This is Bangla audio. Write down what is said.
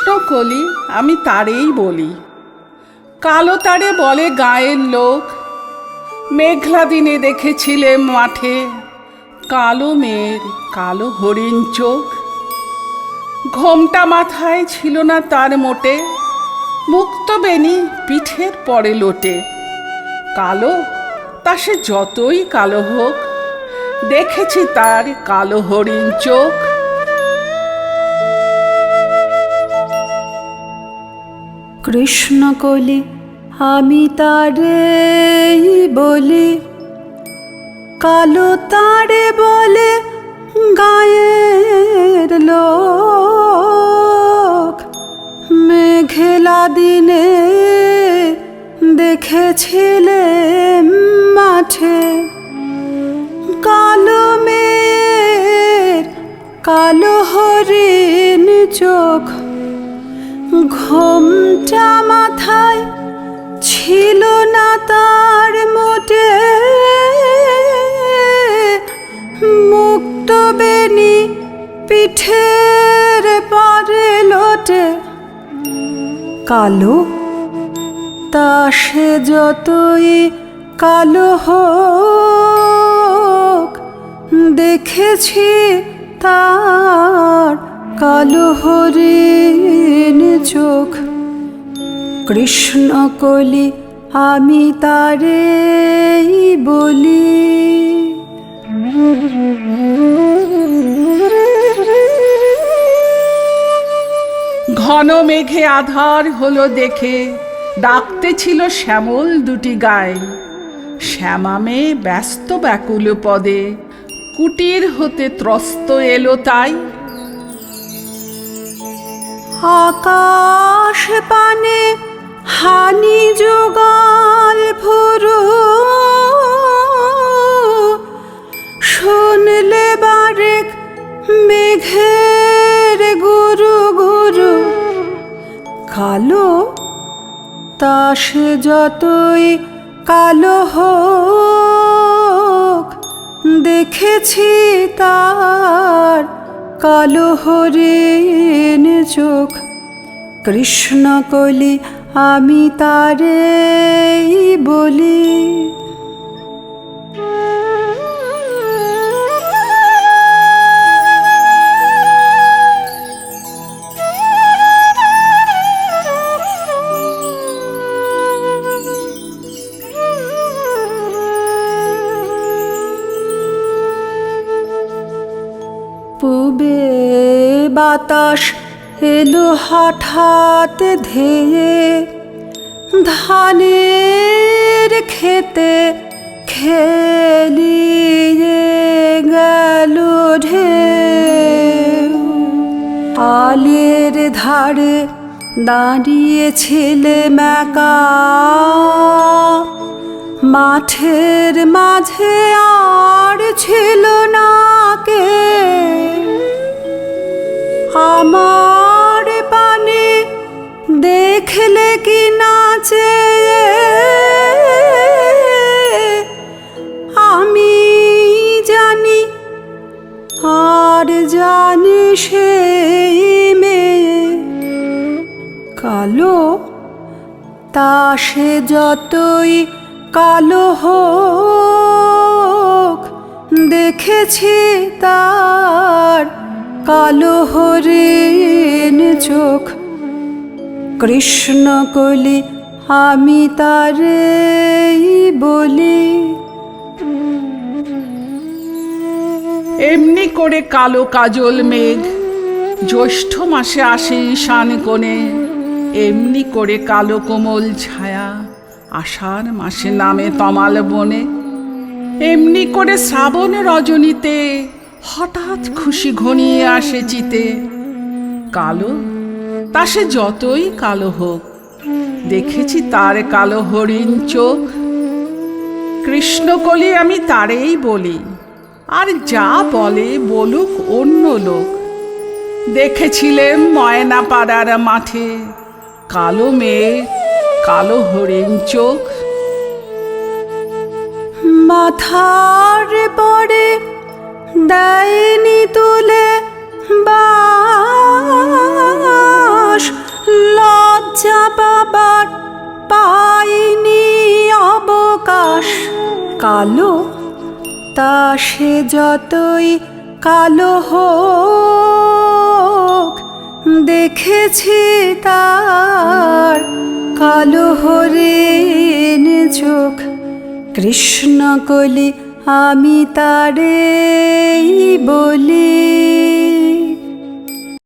কৃষ্ণকলি আমি তারেই বলি। কালো তারে বলে গায়ের লোক। মেঘলা দিনে দেখেছিলে মাঠে কালো মেয়ের কালো হরিণ চোখ। ঘোমটা মাথায় ছিল না তার মোটে, মুক্ত বেনি পিঠের পরে লোটে। কালো তা সে যতই কালো হোক, দেখেছি তার কালো হরিণ চোখ। কৃষ্ণকলি আমি তারে বলি, কালো তারে বলে গায়ের লোক। মেঘলা দিনে দেখেছিলে মাঠে কালো মেয়ের কালো হরিণ চোখ। ঘোমটা মাথায় ছিল না তার মোটে, মুক্ত বেনি পিঠের পরে লোটে। কালো তা সে যতই কালো হোক, দেখেছি তার কালো হরিণ চোখ। কৃষ্ণকলি আমি তারে বলি। ঘন মেঘে আধার হলো দেখে ডাকতে ছিল শ্যামল দুটি গায়ে। শ্যামা মেয়ে ব্যস্ত ব্যাকুল পদে কুটির হতে ত্রস্ত এলো তাই। আকাশ পানে হানি যোগাল ভুরু, শুনলে বারেক মেঘের গুরু গুরু। কালো তা সে যতই কালো হোক, দেখেছি তার কালো হরিণ চোখ। কৃষ্ণকলি আমি তারে বলি। পূবে বাতাস এলো হঠাৎ ধেয়ে, ধানের খেতে খেলিয়ে গেল ঢেউ। আলের ধারে দাঁড়িয়েছিলে মেকা, মাঠের মাঝে আর ছিল না কে। আমার পানে দেখলে কি নাচে, আমি জানি আর জানি সেই মেয়ে। কালো তা সে যতই কালো হোক, দেখেছি তার কালো হরিণ চোখ। কৃষ্ণকলি আমি তারে বলি। এমনি করে কালো কাজল মেঘ জ্যৈষ্ঠ মাসে আসে ঈশান কোণে। এমনি করে কালো কোমল ছায়া আষাঢ় মাসে নামে তমাল বনে। এমনি করে শ্রাবণ রজনীতে হঠাৎ খুশি ঘনিয়ে আসে চিতে। কালো তা সে যতই কালো হোক, দেখেছি তার কালো হরিণ চোখ। কৃষ্ণকলি আমি তারেই বলি, আর যা বলে বলুক অন্য লোক। দেখেছিলেন ময়না পাড়ার মাঠে কালো মেয়ে কালো হরিণ চোখ। মাথার পরে দেয়নি তুলে বাস, কালো, তা সে যতই কালো হোক, দেখেছি তার কালো হরিণ চোখ। কৃষ্ণ কলি আমি তারে বলি।